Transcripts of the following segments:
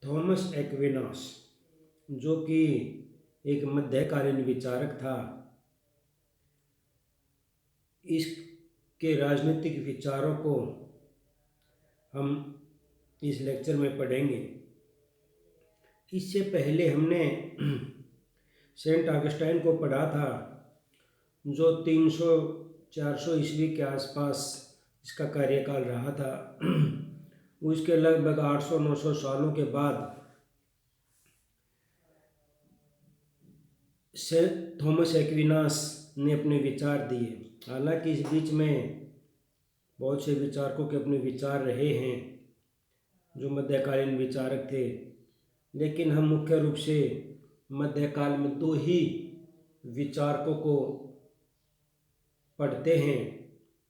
Thomas Aquinas, जो कि एक मध्यकालीन विचारक था, इसके राजनीतिक विचारों को हम इस लेक्चर में पढ़ेंगे। इससे पहले हमने सेंट ऑगस्टाइन को पढ़ा था, जो 300-400 ईस्वी के आसपास इसका कार्यकाल रहा था। उसके लगभग 800-900 सालों के बाद सेंट थॉमस एक्विनास ने अपने विचार दिए। हालांकि इस बीच में बहुत से विचारकों के अपने विचार रहे हैं जो मध्यकालीन विचारक थे, लेकिन हम मुख्य रूप से मध्यकाल में दो ही विचारकों को पढ़ते हैं।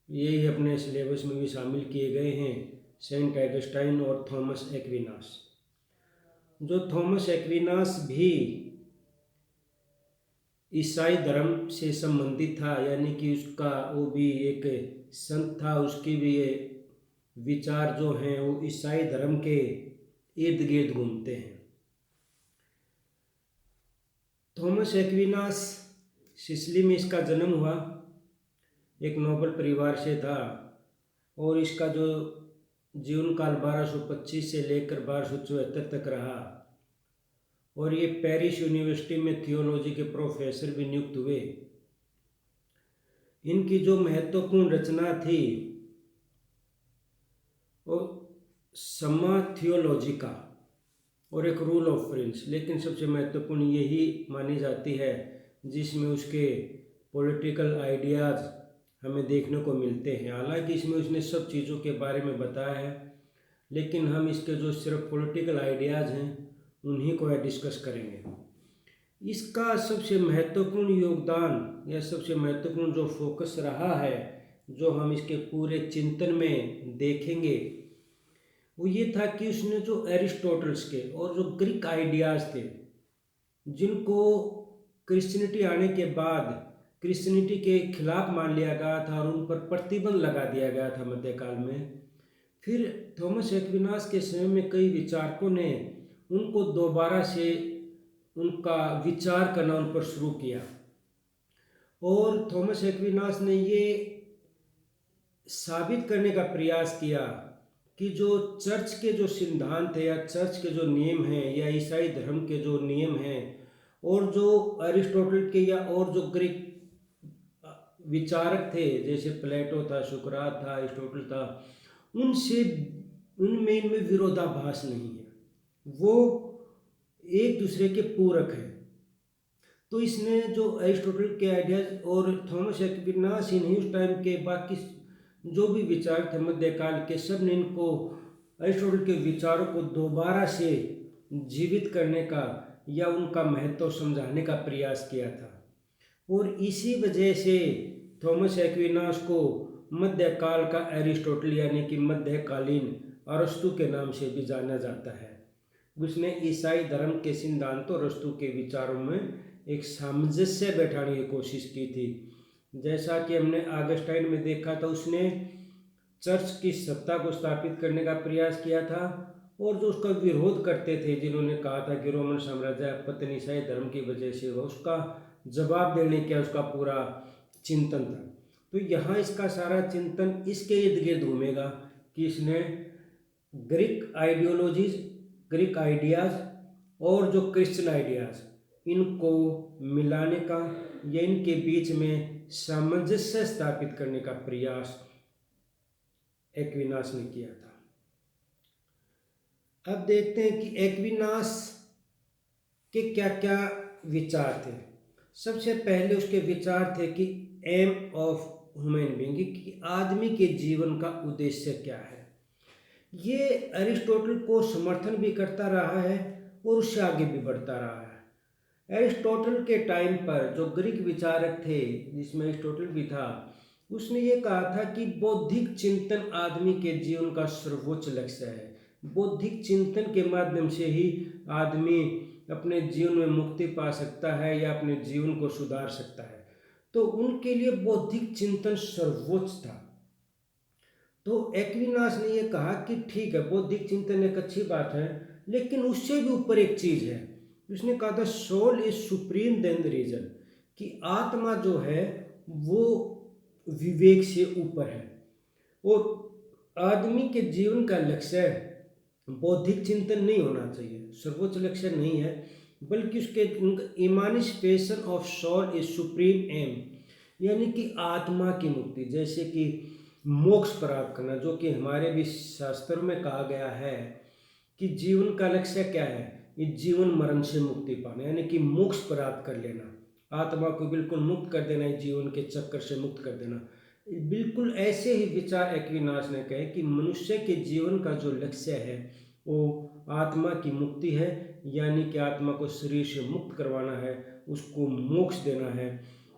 यही अपने सिलेबस में भी शामिल किए गए हैं, सेंट ऑगस्टाइन और थॉमस एक्विनास। जो थॉमस एक्विनास भी ईसाई धर्म से संबंधित था, यानी कि उसका वो भी एक संत था। उसकी भी ये विचार जो हैं वो ईसाई धर्म के इर्द गिर्द घूमते हैं। थॉमस एक्विनास सिसिली में इसका जन्म हुआ, एक नोबल परिवार से था, और इसका जो जीवन काल 1225 से लेकर 1274 तक रहा, और ये पेरिस यूनिवर्सिटी में थियोलॉजी के प्रोफेसर भी नियुक्त हुए। इनकी जो महत्वपूर्ण रचना थी वो सम्मा थियोलॉजिका और एक रूल ऑफ प्रिंस, लेकिन सबसे महत्वपूर्ण यही मानी जाती है जिसमें उसके पॉलिटिकल आइडियाज़ हमें देखने को मिलते हैं। हालांकि इसमें उसने सब चीज़ों के बारे में बताया है, लेकिन हम इसके जो सिर्फ पॉलिटिकल आइडियाज़ हैं उन्हीं को डिस्कस करेंगे। इसका सबसे महत्वपूर्ण योगदान या सबसे महत्वपूर्ण जो फोकस रहा है, जो हम इसके पूरे चिंतन में देखेंगे, वो ये था कि उसने जो एरिस्टोटल्स के और जो ग्रीक आइडियाज़ थे, जिनको क्रिश्चियनिटी आने के बाद क्रिश्चियनिटी के खिलाफ मान लिया गया था और उन पर प्रतिबंध लगा दिया गया था मध्यकाल में, फिर थॉमस एक्विनास के समय में कई विचारकों ने उनको दोबारा से उनका विचार करना उन पर शुरू किया। और थॉमस एक्विनास ने ये साबित करने का प्रयास किया कि जो चर्च के जो सिद्धांत है या चर्च के जो नियम हैं या ईसाई धर्म के जो नियम हैं, और जो अरिस्टोटल के या और जो ग्रीक विचारक थे, जैसे प्लेटो था, सुकरात था, अरिस्टोटल था, उनसे उनमें इनमें विरोधाभास नहीं है, वो एक दूसरे के पूरक है। तो इसने जो अरिस्टोटल के आइडियाज और थॉमस एक्विनास ही नहीं, उस टाइम के बाकी जो भी विचार थे मध्यकाल के, सब ने इनको अरिस्टोटल के विचारों को दोबारा से जीवित करने का या उनका महत्व समझाने का प्रयास किया था। और इसी वजह से थॉमस एक्विनास को मध्यकाल का एरिस्टोटल यानी कि मध्यकालीन अरस्तु के नाम से भी जाना जाता है। उसने ईसाई धर्म के सिद्धांतों और अरस्तु के विचारों में एक सामंजस्य बैठाने की कोशिश की थी। जैसा कि हमने ऑगस्टाइन में देखा था, उसने चर्च की सत्ता को स्थापित करने का प्रयास किया था, और जो उसका विरोध करते थे, जिन्होंने कहा था कि रोमन साम्राज्य पतन ईसाई धर्म की वजह से हुआ, उसका जवाब देने का उसका पूरा चिंतन था। तो यहाँ इसका सारा चिंतन इसके इर्द गिर्द घूमेगा कि इसने ग्रीक आइडियोलॉजीज, ग्रीक आइडियाज़ और जो क्रिश्चियन आइडियाज़, इनको मिलाने का या इनके बीच में सामंजस्य स्थापित करने का प्रयास एक्विनास ने किया था। अब देखते हैं कि एक्विनास के क्या क्या विचार थे। सबसे पहले उसके विचार थे कि एम ऑफ ह्यूमन बीइंग, कि आदमी के जीवन का उद्देश्य क्या है। ये अरिस्टोटल को समर्थन भी करता रहा है और उससे आगे भी बढ़ता रहा है। अरिस्टोटल के टाइम पर जो ग्रीक विचारक थे, जिसमें अरिस्टोटल भी था, उसने ये कहा था कि बौद्धिक चिंतन आदमी के जीवन का सर्वोच्च लक्ष्य है। बौद्धिक चिंतन के माध्यम से ही आदमी अपने जीवन में मुक्ति पा सकता है या अपने जीवन को सुधार सकता है। तो उनके लिए बौद्धिक चिंतन सर्वोच्च था। तो एक्विनास ने ये कहा कि ठीक है, बौद्धिक चिंतन एक अच्छी बात है, लेकिन उससे भी ऊपर एक चीज है। उसने कहा था soul is supreme than the reason, कि आत्मा जो है वो विवेक से ऊपर है। और आदमी के जीवन का लक्ष्य बौद्धिक चिंतन नहीं होना चाहिए, सर्वोच्च लक्ष्य नहीं है, बल्कि उसके emancipation of soul is supreme aim, यानी कि आत्मा की मुक्ति, जैसे कि मोक्ष प्राप्त करना, जो कि हमारे भी शास्त्रों में कहा गया है कि जीवन का लक्ष्य क्या है, ये जीवन मरण से मुक्ति पाना, यानी कि मोक्ष प्राप्त कर लेना, आत्मा को बिल्कुल मुक्त कर देना, जीवन के चक्कर से मुक्त कर देना। बिल्कुल ऐसे ही विचार एक्विनास ने कहे कि मनुष्य के जीवन का जो लक्ष्य है वो आत्मा की मुक्ति है, यानी कि आत्मा को शरीर से मुक्त करवाना है, उसको मोक्ष देना है।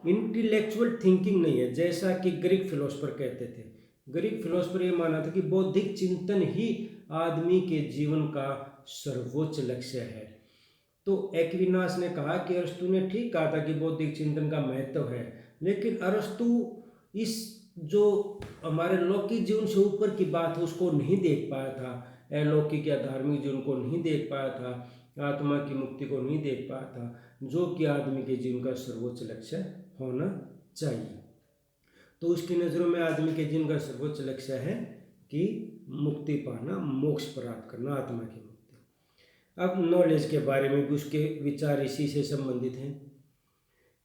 इंटेलेक्चुअल थिंकिंग नहीं है, जैसा कि ग्रीक फिलोसफर कहते थे। ग्रीक फिलोसफर ये माना था कि बौद्धिक चिंतन ही आदमी के जीवन का सर्वोच्च लक्ष्य है। तो एक्विनास ने कहा कि अरस्तु ने ठीक कहा था कि बौद्धिक चिंतन का महत्व है, लेकिन अरस्तु इस जो हमारे लौकिक जीवन से ऊपर की बात है उसको नहीं देख पाया था, अलौकिक या धार्मिक जीवन को नहीं देख पाया था, आत्मा की मुक्ति को नहीं देख पाया था, जो कि आदमी के जीवन का सर्वोच्च लक्ष्य होना चाहिए। तो उसकी नज़रों में आदमी के जीवन का सर्वोच्च लक्ष्य है कि मुक्ति पाना, मोक्ष प्राप्त करना, आत्मा की मुक्ति। अब नॉलेज के बारे में भी उसके विचार इसी से संबंधित हैं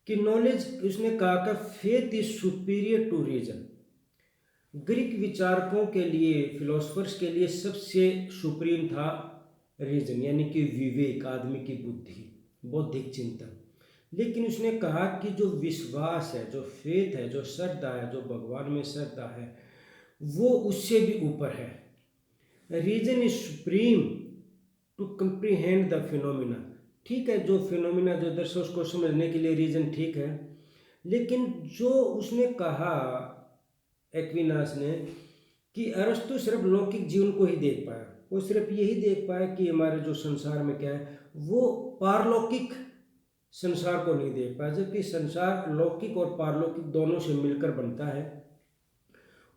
कि नॉलेज, उसने कहा कि faith is superior to reason. Greek विचारकों के लिए, फिलोसफर्स के लिए सबसे सुप्रीम था रीजन, यानी कि विवेक, आदमी की बुद्धि, बौद्धिक चिंतन। लेकिन उसने कहा कि जो विश्वास है, जो फेथ है, जो श्रद्धा है, जो भगवान में श्रद्धा है, वो उससे भी ऊपर है। Reason is supreme to comprehend the phenomena. ठीक है, जो फिनोमिना जो दर्शक उसको समझने के लिए रीजन ठीक है, लेकिन जो उसने कहा एक्विनास ने कि अरस्तु सिर्फ लौकिक जीवन को ही देख पाया, वो सिर्फ यही देख पाया कि हमारे जो संसार में क्या है, वो पारलौकिक संसार को नहीं देख पाया, जबकि संसार लौकिक और पारलौकिक दोनों से मिलकर बनता है।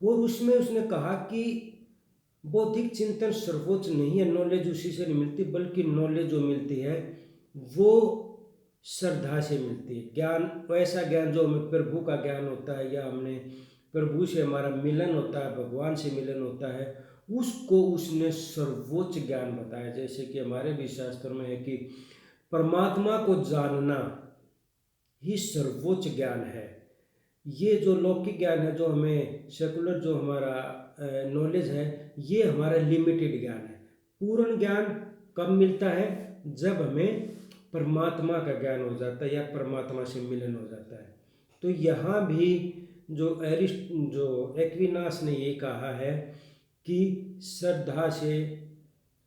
और उसमें उसने कहा कि बौद्धिक चिंतन सर्वोच्च नहीं है, नॉलेज उसी से नहीं मिलती, बल्कि नॉलेज जो मिलती है वो श्रद्धा से मिलती है। ज्ञान, वैसा ज्ञान जो हमें प्रभु का ज्ञान होता है, या हमने प्रभु से हमारा मिलन होता है, भगवान से मिलन होता है, उसको उसने सर्वोच्च ज्ञान बताया। जैसे कि हमारे भी शास्त्र में है कि परमात्मा को जानना ही सर्वोच्च ज्ञान है। ये जो लौकिक ज्ञान है, जो हमें सेकुलर जो हमारा नॉलेज है, ये हमारा लिमिटेड ज्ञान है। पूर्ण ज्ञान कब मिलता है? जब हमें परमात्मा का ज्ञान हो जाता है या परमात्मा से मिलन हो जाता है। तो यहाँ भी जो एक्विनास ने ये कहा है कि श्रद्धा से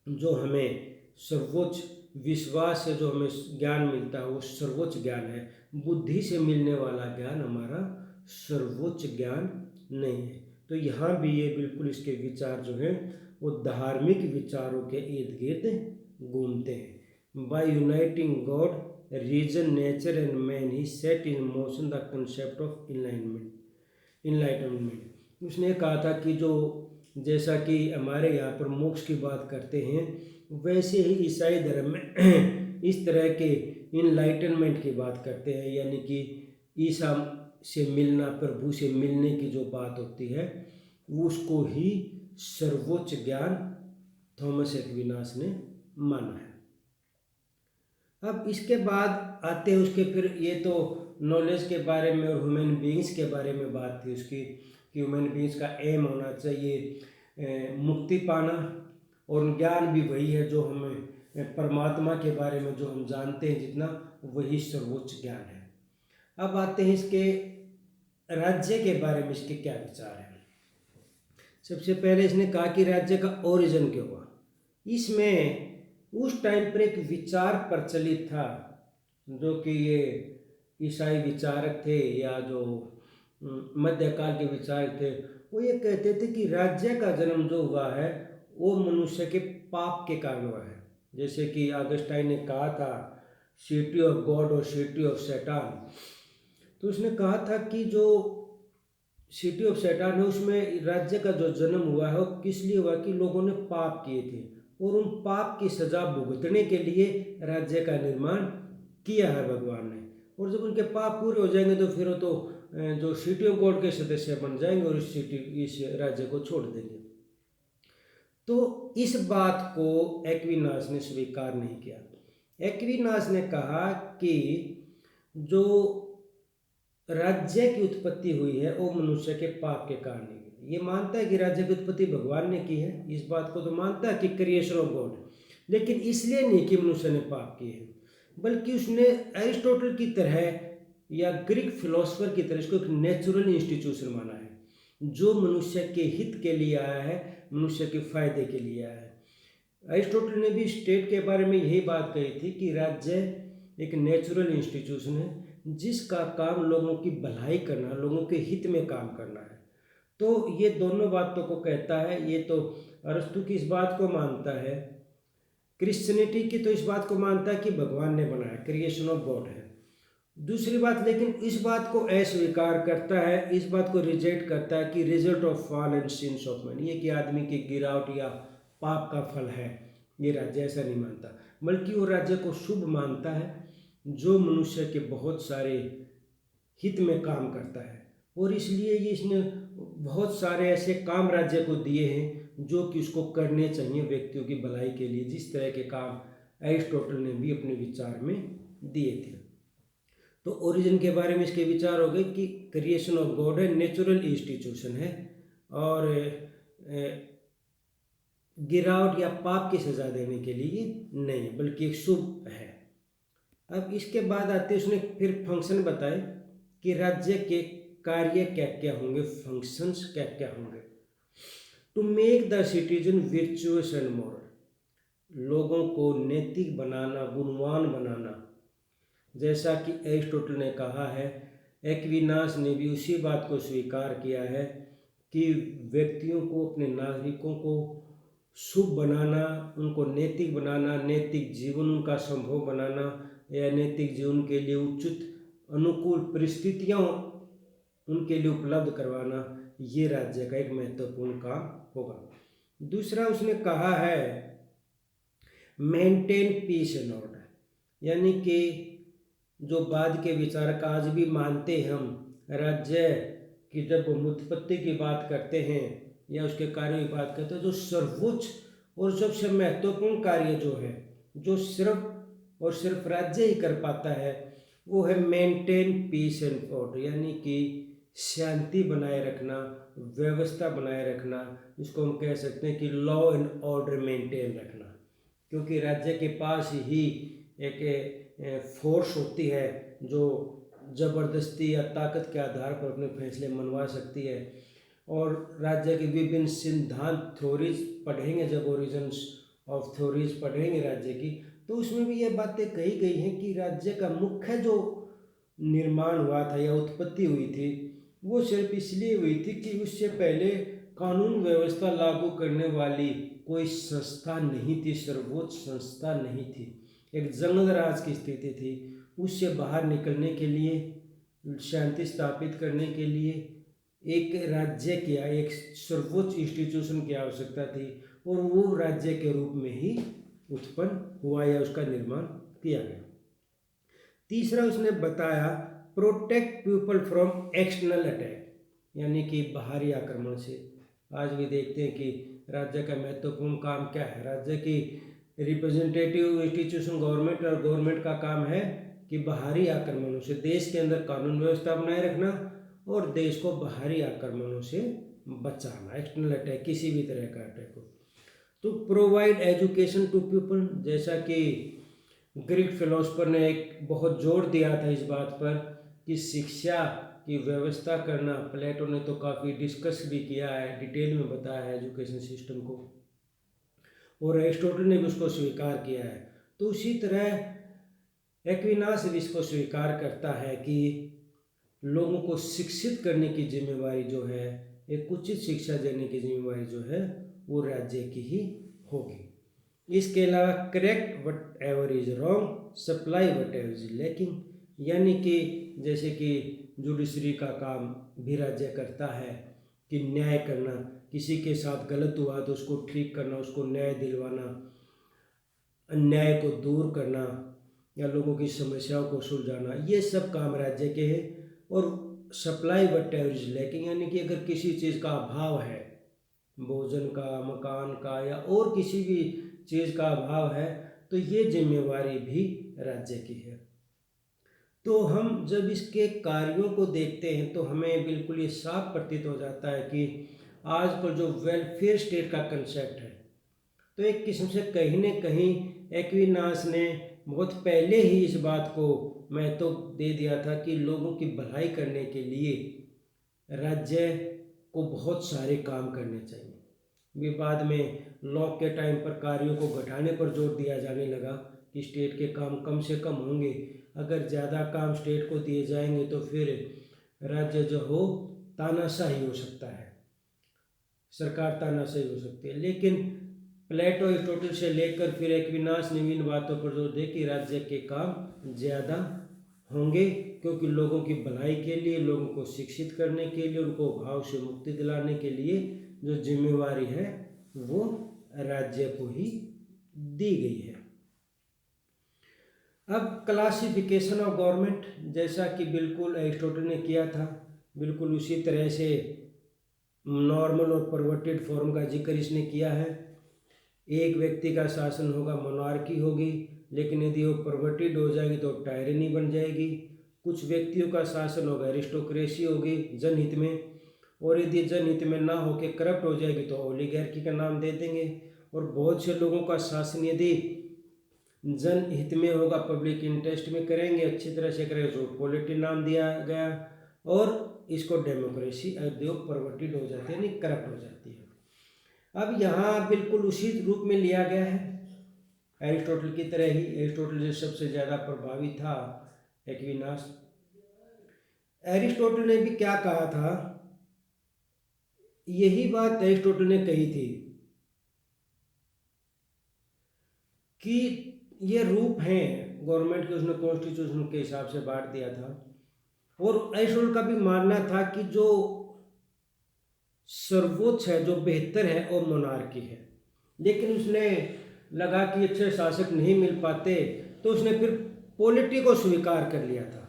जो हमें सर्वोच्च, विश्वास से जो हमें ज्ञान मिलता है वो सर्वोच्च ज्ञान है। बुद्धि से मिलने वाला ज्ञान हमारा सर्वोच्च ज्ञान नहीं है। तो यहाँ भी ये बिल्कुल इसके विचार जो हैं वो धार्मिक विचारों के इर्द गिर्द घूमते हैं। By uniting God, reason, nature and man, he set in motion the concept of enlightenment. उसने कहा था कि जो, जैसा कि हमारे यहाँ पर मोक्ष की बात करते हैं, वैसे ही ईसाई धर्म में इस तरह के इनलाइटनमेंट की बात करते हैं, यानी कि ईसा से मिलना, प्रभु से मिलने की जो बात होती है, उसको ही सर्वोच्च ज्ञान थॉमस एक्विनास ने माना है। अब इसके बाद आते हैं उसके, फिर ये तो नॉलेज के बारे में और ह्यूमन बीइंग्स के बारे में बात थी उसकी, कि ह्यूमन बीइंग्स का एम होना चाहिए मुक्ति पाना, और ज्ञान भी वही है जो हमें परमात्मा के बारे में जो हम जानते हैं जितना, वही सर्वोच्च ज्ञान है। अब आते हैं इसके राज्य के बारे में, इसके क्या विचार हैं। सबसे पहले इसने कहा कि राज्य का ओरिजिन क्या हुआ। इसमें उस टाइम पर एक विचार प्रचलित था, जो कि ये ईसाई विचारक थे या जो मध्यकाल के विचारक थे, वो ये कहते थे कि राज्य का जन्म जो हुआ है वो मनुष्य के पाप के कारण हुआ है। जैसे कि ऑगस्टाइन ने कहा था, सिटी ऑफ गॉड और सिटी ऑफ शैतान। तो उसने कहा था कि जो सिटी ऑफ सैटर्न है उसमें राज्य का जो जन्म हुआ है वो किस लिए हुआ कि लोगों ने पाप किए थे और उन पाप की सजा भुगतने के लिए राज्य का निर्माण किया है भगवान ने। और जब उनके पाप पूरे हो जाएंगे तो फिर वो तो जो सिटी ऑफ गॉड के सदस्य बन जाएंगे और इस राज्य को छोड़ देंगे। तो इस बात को एक्विनास ने स्वीकार नहीं किया। एक्विनास ने कहा कि जो राज्य की उत्पत्ति हुई है वो मनुष्य के पाप के कारण हुई है। ये मानता है कि राज्य की उत्पत्ति भगवान ने की है, इस बात को तो मानता है कि क्रिएशन ऑफ गॉड, लेकिन इसलिए नहीं कि मनुष्य ने पाप किए हैं, बल्कि उसने एरिस्टोटल की तरह या ग्रीक फिलोसफर की तरह इसको एक नेचुरल इंस्टीट्यूशन माना है जो मनुष्य के हित के लिए आया है, मनुष्य के फायदे के लिए आया है। एरिस्टोटल ने भी स्टेट के बारे में यही बात कही थी कि राज्य एक नेचुरल इंस्टीट्यूशन है जिसका काम लोगों की भलाई करना, लोगों के हित में काम करना है। तो ये दोनों बातों को कहता है। ये तो अरस्तु की इस बात को मानता है, क्रिश्चियनिटी की तो इस बात को मानता है कि भगवान ने बनाया, क्रिएशन ऑफ गॉड है। दूसरी बात, लेकिन इस बात को अस्वीकार करता है, इस बात को रिजेक्ट करता है कि result of fall and since of man, ये कि आदमी की गिरावट या पाप का फल है, ये राज्य ऐसा नहीं मानता, बल्कि वो राज्य को शुभ मानता है जो मनुष्य के बहुत सारे हित में काम करता है। और इसलिए ये इसने बहुत सारे ऐसे काम राज्य को दिए हैं जो कि उसको करने चाहिए व्यक्तियों की भलाई के लिए, जिस तरह के काम एरिस्टोटल ने भी अपने विचार में दिए थे। तो ओरिजिन के बारे में इसके विचार हो गए कि क्रिएशन ऑफ गॉड है, नेचुरल इंस्टीट्यूशन है और गिरावट या पाप की सजा देने के लिए नहीं है, बल्कि एक शुभ है। अब इसके बाद आते उसने फिर फंक्शन बताए कि राज्य के कार्य क्या क्या होंगे, फंक्शंस क्या क्या होंगे। To make the citizen virtuous and moral, लोगों को नैतिक बनाना, गुणवान बनाना, जैसा कि एरिस्टोटल ने कहा है। एक्विनास ने भी उसी बात को स्वीकार किया है कि व्यक्तियों को, अपने नागरिकों को शुभ बनाना, उनको नैतिक बनाना, नैतिक जीवन उनका संभव बनाना या नैतिक जीवन के लिए उचित अनुकूल परिस्थितियाँ उनके लिए उपलब्ध करवाना, ये राज्य का एक महत्वपूर्ण काम होगा। दूसरा उसने कहा है मेंटेन पीस एंड ऑर्डर, यानी कि जो बाद के विचारक आज भी मानते हैं हम, राज्य की जब हम उत्पत्ति की बात करते हैं या उसके कार्य की बात करते हैं, जो सर्वोच्च और सबसे महत्वपूर्ण कार्य जो है, जो सिर्फ और सिर्फ राज्य ही कर पाता है, वो है मेंटेन पीस एंड ऑर्डर, यानी कि शांति बनाए रखना, व्यवस्था बनाए रखना। इसको हम कह सकते हैं कि लॉ एंड ऑर्डर मेंटेन रखना, क्योंकि राज्य के पास ही एक फोर्स होती है जो ज़बरदस्ती या ताकत के आधार पर अपने फैसले मनवा सकती है। और राज्य के विभिन्न सिद्धांत, थ्योरीज पढ़ेंगे, जब ओरिजिन्स ऑफ थ्योरीज पढ़ेंगे राज्य की, तो उसमें भी ये बातें कही गई हैं कि राज्य का मुख्य जो निर्माण हुआ था या उत्पत्ति हुई थी, वो सिर्फ इसलिए हुई थी कि उससे पहले कानून व्यवस्था लागू करने वाली कोई संस्था नहीं थी, सर्वोच्च संस्था नहीं थी, एक जंगल राज की स्थिति थी। उससे बाहर निकलने के लिए, शांति स्थापित करने के लिए एक राज्य की, एक सर्वोच्च इंस्टीट्यूशन की आवश्यकता थी, और वो राज्य के रूप में ही उत्पन्न हुआ या उसका निर्माण किया गया। तीसरा उसने बताया protect people from external attack, यानी कि बाहरी आक्रमण से। आज भी देखते हैं कि राज्य का महत्वपूर्ण काम क्या है, राज्य की रिप्रेजेंटेटिव इंस्टीट्यूशन गवर्नमेंट, और गवर्नमेंट का काम है कि बाहरी आक्रमणों से देश के अंदर कानून व्यवस्था बनाए रखना और देश को बाहरी आक्रमणों से बचाना, एक्सटर्नल अटैक, किसी भी तरह का अटैक हो। तो प्रोवाइड एजुकेशन टू पीपल, जैसा कि ग्रीक फिलोसफर ने एक बहुत जोर दिया था इस बात पर कि शिक्षा की व्यवस्था करना। प्लेटो ने तो काफ़ी डिस्कस भी किया है, डिटेल में बताया है एजुकेशन सिस्टम को, और एरिस्टोटल ने भी उसको स्वीकार किया है। तो उसी तरह एक्विनास भी इसको स्वीकार करता है कि लोगों को शिक्षित करने की जिम्मेवारी जो है, एक उचित शिक्षा देने की जिम्मेवारी जो है, वो राज्य की ही होगी। इसके अलावा correct what ever is wrong, supply what ever is lacking, यानी कि जैसे कि जुडिशरी का काम भी राज्य करता है कि न्याय करना, किसी के साथ गलत हुआ तो उसको ठीक करना, उसको न्याय दिलवाना, अन्याय को दूर करना या लोगों की समस्याओं को सुलझाना, ये सब काम राज्य के हैं। और सप्लाई व्हाटएवर इज लैकिंग, यानी कि अगर किसी चीज़ का अभाव है, भोजन का, मकान का या और किसी भी चीज़ का अभाव है, तो ये जिम्मेवारी भी राज्य की है। तो हम जब इसके कार्यों को देखते हैं तो हमें बिल्कुल ये साफ प्रतीत हो जाता है कि आज पर जो वेलफेयर स्टेट का कंसेप्ट है, तो एक किस्म से कहीं न कहीं एक्विनास ने बहुत पहले ही इस बात को महत्व दे दिया था कि लोगों की भलाई करने के लिए राज्य को बहुत सारे काम करने चाहिए। विवाद में लॉक के टाइम पर कार्यों को घटाने पर जोर दिया जाने लगा कि स्टेट के काम कम से कम होंगे, अगर ज़्यादा काम स्टेट को दिए जाएंगे तो फिर राज्य जो हो तानाशाही हो सकता है, सरकार तानाशाही हो सकती है। लेकिन प्लेटो अरिस्टोटल से लेकर फिर एक्विनास ने इन बातों पर जोर दे कि राज्य के काम ज़्यादा होंगे, क्योंकि लोगों की भलाई के लिए, लोगों को शिक्षित करने के लिए, उनको अभाव से मुक्ति दिलाने के लिए जो जिम्मेवारी है वो राज्य को ही दी गई है। अब क्लासिफिकेशन ऑफ गवर्नमेंट, जैसा कि बिल्कुल अरिस्टोटल ने किया था, बिल्कुल उसी तरह से नॉर्मल और परवर्टेड फॉर्म का जिक्र इसने किया है। एक व्यक्ति का शासन होगा, मोनार्की होगी, लेकिन यदि वो परवर्टेड हो जाएगी तो टायरनी बन जाएगी। कुछ व्यक्तियों का शासन होगा, एरिस्टोक्रेसी होगी जनहित में, और यदि जनहित में ना होकर करप्ट हो जाएगी तो ओलिगार्की का नाम दे देंगे। और बहुत से लोगों का शासन यदि जनहित में होगा, पब्लिक इंटरेस्ट में करेंगे, अच्छी तरह से करेंगे तो पॉलिटी नाम दिया गया, और इसको डेमोक्रेसी यदि परवर्टेड हो जाती है, यानी करप्ट हो जाती है। अब यहाँ बिल्कुल उसी रूप में लिया गया है एरिस्टोटल की तरह ही। एरिस्टोटल से सबसे ज़्यादा प्रभावी था एक्विनास। एरिस्टोटल ने भी क्या कहा था, यही बात एरिस्टोटल ने कही थी कि ये रूप हैं गवर्नमेंट के, उसने कॉन्स्टिट्यूशन के हिसाब से बांट दिया था। और एरिस्टोटल का भी मानना था कि जो सर्वोच्च है, जो बेहतर है, वो मोनार्की है। लेकिन उसने लगा कि अच्छे शासक नहीं मिल पाते, तो उसने फिर पॉलिटी को स्वीकार कर लिया था,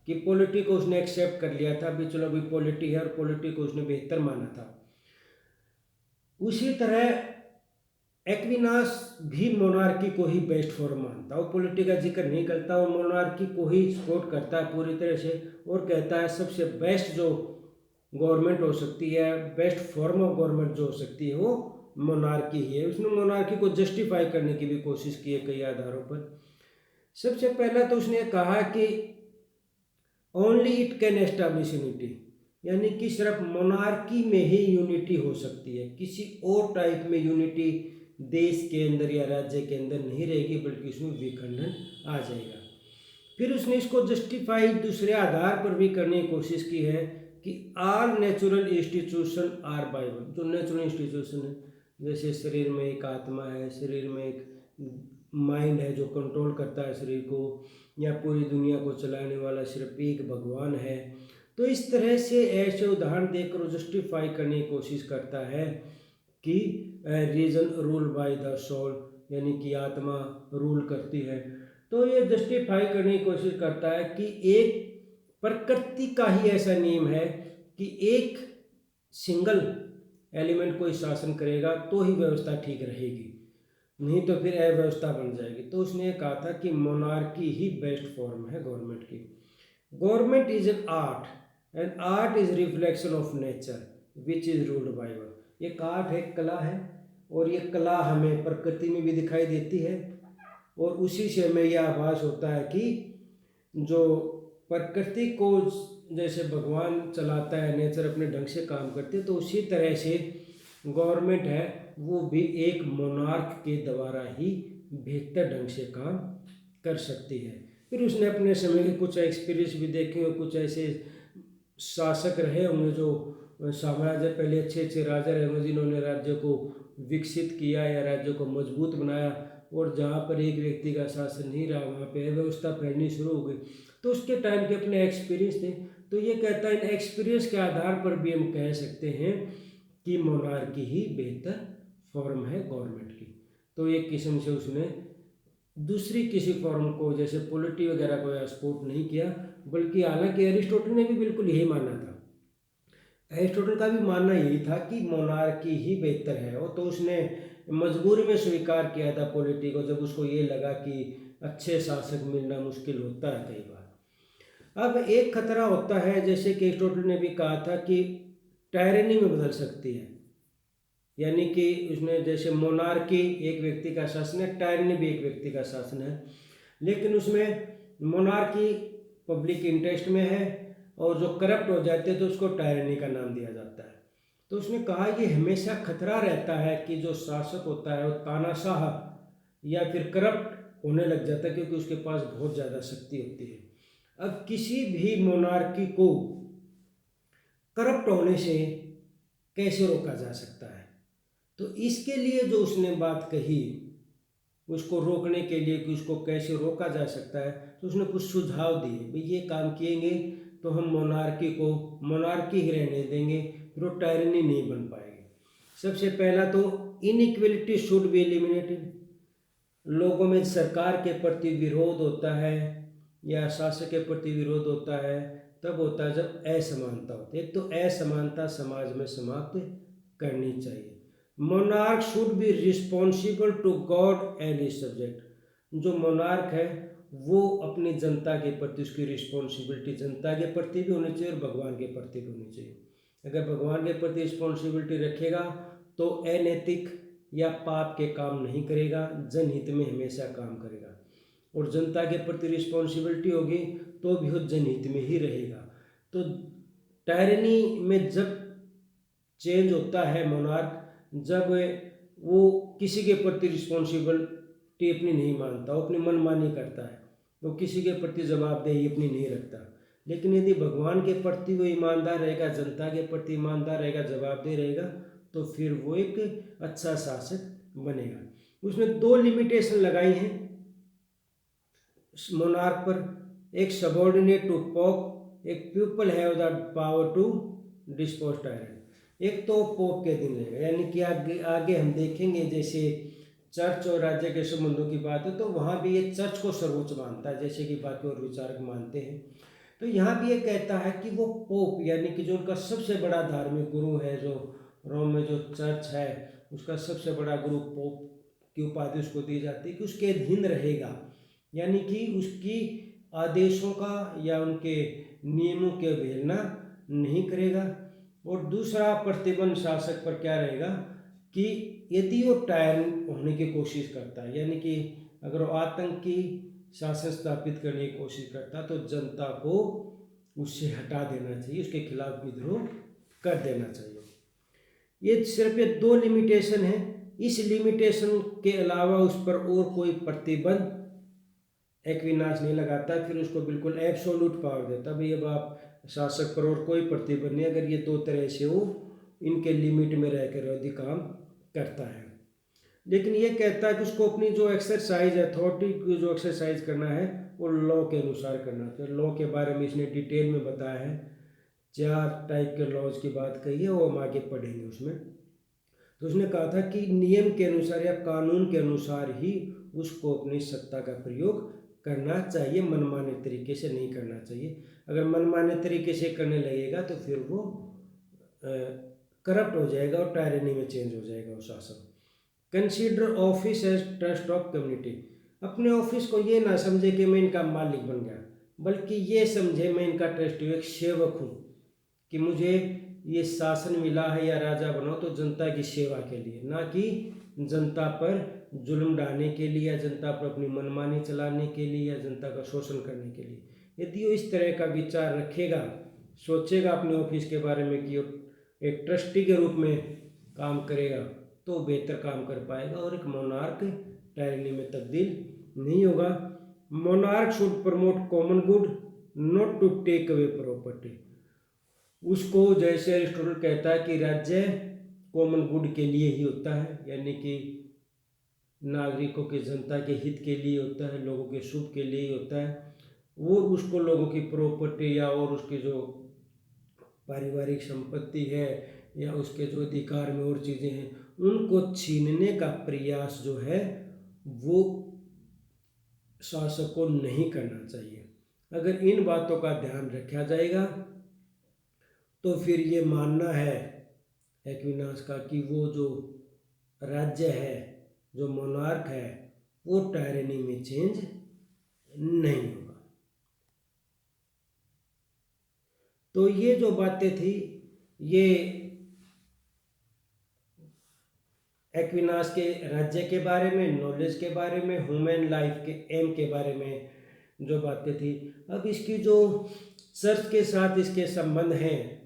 कि पॉलिटी को उसने एक्सेप्ट कर लिया था, भी चलो अभी पॉलिटी है, और पॉलिटी को उसने बेहतर माना था। उसी तरह एक्विनास भी मोनार्की को ही बेस्ट फॉर्म मानता है, वो पॉलिटी का जिक्र नहीं करता, और मोनार्की को ही सपोर्ट करता है पूरी तरह से, और कहता है सबसे बेस्ट जो गवर्नमेंट हो सकती है, बेस्ट फॉर्म ऑफ गवर्नमेंट जो हो सकती है वो मोनार्की ही है। उसने मोनार्की को जस्टिफाई करने की भी कोशिश की है कई आधारों पर। सबसे पहला तो उसने कहा कि only it can establish unity, यानी कि सिर्फ मोनार्की में ही यूनिटी हो सकती है, किसी और टाइप में यूनिटी देश के अंदर या राज्य के अंदर नहीं रहेगी, बल्कि उसमें विखंडन आ जाएगा। फिर उसने इसको जस्टिफाई दूसरे आधार पर भी करने की कोशिश की है कि all natural institution are Bible, जो नेचुरल इंस्टीट्यूशन है, जैसे शरीर में एक आत्मा है, शरीर में एक माइंड है जो कंट्रोल करता है शरीर को, या पूरी दुनिया को चलाने वाला सिर्फ एक भगवान है। तो इस तरह से ऐसे उदाहरण देकर वो जस्टिफाई करने की कोशिश करता है कि reason rule by the soul, यानी कि आत्मा रूल करती है। तो ये जस्टिफाई करने की कोशिश करता है कि एक प्रकृति का ही ऐसा नियम है कि एक सिंगल एलिमेंट कोई शासन करेगा तो ही व्यवस्था ठीक रहेगी, नहीं तो फिर अव्यवस्था बन जाएगी। तो उसने ये कहा था कि मोनार्की ही बेस्ट फॉर्म है गवर्नमेंट की। Government is an art, and art is reflection of nature which is ruled by one. एक आर्ट है, कला है, और ये कला हमें प्रकृति में भी दिखाई देती है, और उसी से हमें यह आभास होता है कि जो प्रकृति को जैसे भगवान चलाता है, नेचर अपने ढंग से काम करती है, तो उसी तरह से गवर्नमेंट है वो भी एक मोनार्क के द्वारा ही बेहतर ढंग से काम कर सकती है। फिर उसने अपने समय के कुछ एक्सपीरियंस भी देखे, और कुछ ऐसे शासक रहे होंगे जो साम्राज्य, पहले अच्छे अच्छे राजा रहे होंगे जिन्होंने राज्य को विकसित किया या राज्य को मजबूत बनाया, और जहाँ पर एक व्यक्ति का शासन नहीं रहा वहाँ पे अव्यवस्था फैलनी शुरू हो गई। तो उसके टाइम के अपने एक्सपीरियंस थे, तो ये कहता है इन एक्सपीरियंस के आधार पर भी हम कह सकते हैं कि मोनार्की ही बेहतर फॉर्म है गवर्नमेंट की। तो एक किस्म से उसने दूसरी किसी फॉर्म को जैसे पॉलिटी वगैरह को सपोर्ट नहीं किया, बल्कि हालांकि एरिस्टोटल ने भी बिल्कुल यही माना था। एरिस्टोटल का भी मानना यही था कि मोनार्की ही बेहतर है, और तो उसने मजबूरी में स्वीकार किया था पॉलिटी को, जब उसको ये लगा कि अच्छे शासक मिलना मुश्किल होता है कई बार। अब एक खतरा होता है, जैसे कि एरिस्टोटल ने भी कहा था कि टायरनी में बदल सकती है, यानी कि उसने जैसे मोनार्की एक व्यक्ति का शासन है, टायरनी भी एक व्यक्ति का शासन है, लेकिन उसमें मोनार्की पब्लिक इंटरेस्ट में है, और जो करप्ट हो जाते हैं तो उसको टायरनी का नाम दिया जाता है। तो उसने कहा ये हमेशा खतरा रहता है कि जो शासक होता है वो तानाशाह या फिर करप्ट होने लग जाता है, क्योंकि उसके पास बहुत ज़्यादा शक्ति होती है। अब किसी भी मोनार्की को करप्ट होने से कैसे रोका जा सकता है, तो इसके लिए जो उसने बात कही उसको रोकने के लिए कि उसको कैसे रोका जा सकता है, तो उसने कुछ सुझाव दिए। भाई ये काम किएंगे तो हम मोनार्की को मोनार्की ही रहने देंगे, फिर वो टायरनी नहीं बन पाएगी। सबसे पहला तो इनइक्वलिटी शुड बी एलिमिनेटेड। लोगों में सरकार के प्रति विरोध होता है या शासक के प्रति विरोध होता है, तब होता है जब असमानता होती है। एक तो असमानता समाज में समाप्त करनी चाहिए। Monarch should be responsible to God and his subject. जो मोनार्क है वो अपनी जनता के प्रति, उसकी रिस्पॉन्सिबिलिटी जनता के प्रति भी होनी चाहिए और भगवान के प्रति भी होनी चाहिए। अगर भगवान के प्रति रिस्पॉन्सिबिलिटी रखेगा तो अनैतिक या पाप के काम नहीं करेगा, जनहित में हमेशा काम करेगा। और जनता के प्रति रिस्पॉन्सिबिलिटी होगी तो भी वो जनहित में ही रहेगा। तो टायरनी में जब चेंज होता है मोनार्क, जब वो किसी के प्रति रिस्पॉन्सिबिलिटी अपनी नहीं मानता, वो अपनी मनमानी करता है, वो किसी के प्रति जवाबदेही अपनी नहीं रखता। लेकिन यदि भगवान के प्रति वो ईमानदार रहेगा, जनता के प्रति ईमानदार रहेगा, जवाबदेह रहेगा, तो फिर वो एक अच्छा शासक बनेगा। उसने 2 लिमिटेशन लगाई हैं मोनार्क पर, एक सबॉर्डिनेट टू पोप, एक people have the power to dispose tyrant. एक तो पोप के दिन रहेगा, यानी कि आगे आगे हम देखेंगे जैसे चर्च और राज्य के संबंधों की बात है तो वहाँ भी ये चर्च को सर्वोच्च मानता है, जैसे कि बाकी और विचारक मानते हैं। तो यहाँ भी ये कहता है कि वो पोप यानी कि जो उनका सबसे बड़ा धार्मिक गुरु है, जो रोम में जो चर्च है उसका सबसे बड़ा गुरु पोप की उपाधि उसको दी जाती है, कि उसके अधीन रहेगा, यानी कि उसकी आदेशों का या उनके नियमों की अवहेलना नहीं करेगा। और दूसरा प्रतिबंध शासक पर क्या रहेगा कि यदि वो टायरन होने की कोशिश करता है, यानी कि अगर वो आतंकी शासन स्थापित करने की कोशिश करता तो जनता को उससे हटा देना चाहिए, उसके खिलाफ विद्रोह कर देना चाहिए। ये सिर्फ ये 2 लिमिटेशन है। इस लिमिटेशन के अलावा उस पर और कोई प्रतिबंध एक्विनास नहीं लगाता, फिर उसको बिल्कुल एब्सोल्यूट पावर देता। भाई अब आप शासक पर और कोई प्रतिबंध नहीं, अगर ये 2 तरह से वो इनके लिमिट में रहकर यदि काम करता है। लेकिन ये कहता है कि उसको अपनी जो एक्सरसाइज अथॉरिटी की जो एक्सरसाइज करना है वो लॉ के अनुसार करना चाहिए। लॉ के बारे में इसने डिटेल में बताया है, 4 टाइप के लॉज की बात कही है, वो हम आगे पढ़ेंगे उसमें। तो उसने कहा था कि नियम के अनुसार या कानून के अनुसार ही उसको अपनी सत्ता का प्रयोग करना चाहिए, मनमाने तरीके से नहीं करना चाहिए। अगर मनमाने तरीके से करने लगेगा तो फिर वो करप्ट हो जाएगा और टायरनी में चेंज हो जाएगा वो शासन। Consider office as trust of community. अपने ऑफिस को ये ना समझे कि मैं इनका मालिक बन गया, बल्कि ये समझे मैं इनका ट्रस्टी हूँ, एक सेवक हूँ, कि मुझे ये शासन मिला है या राजा बनो तो जनता की सेवा के लिए, ना कि जनता पर जुल्म डालने के लिए या जनता पर अपनी मनमानी चलाने के लिए या जनता का शोषण करने के लिए। यदि वो इस तरह का विचार रखेगा, सोचेगा अपने ऑफिस के बारे में कि एक ट्रस्टी के रूप में काम करेगा, तो बेहतर काम कर पाएगा और एक मोनार्क टायरनी में तब्दील नहीं होगा। Monarch should promote common good not to take away property. उसको जैसे एरिस्टोटल कहता है कि राज्य कॉमन गुड के लिए ही होता है, यानी कि नागरिकों के जनता के हित के लिए होता है, लोगों के शुभ के लिए ही होता है, वो उसको लोगों की प्रॉपर्टी या और उसकी जो पारिवारिक संपत्ति है या उसके जो अधिकार में और चीज़ें हैं उनको छीनने का प्रयास जो है वो शासक को नहीं करना चाहिए। अगर इन बातों का ध्यान रखा जाएगा तो फिर ये मानना है एक्विनास का कि वो जो राज्य है, जो मोनार्क है, वो टायरनी में चेंज नहीं होगा। तो ये जो बातें थी ये एक्विनास के राज्य के बारे में, नॉलेज के बारे में, ह्यूमन लाइफ के एम के बारे में जो बातें थी। अब इसकी जो चर्च के साथ इसके संबंध हैं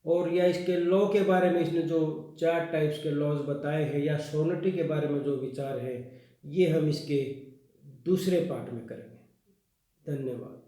और या इसके लॉ के बारे में इसने जो 4 टाइप्स के लॉज बताए हैं या सोनिटी के बारे में जो विचार है ये हम इसके दूसरे पार्ट में करेंगे। धन्यवाद।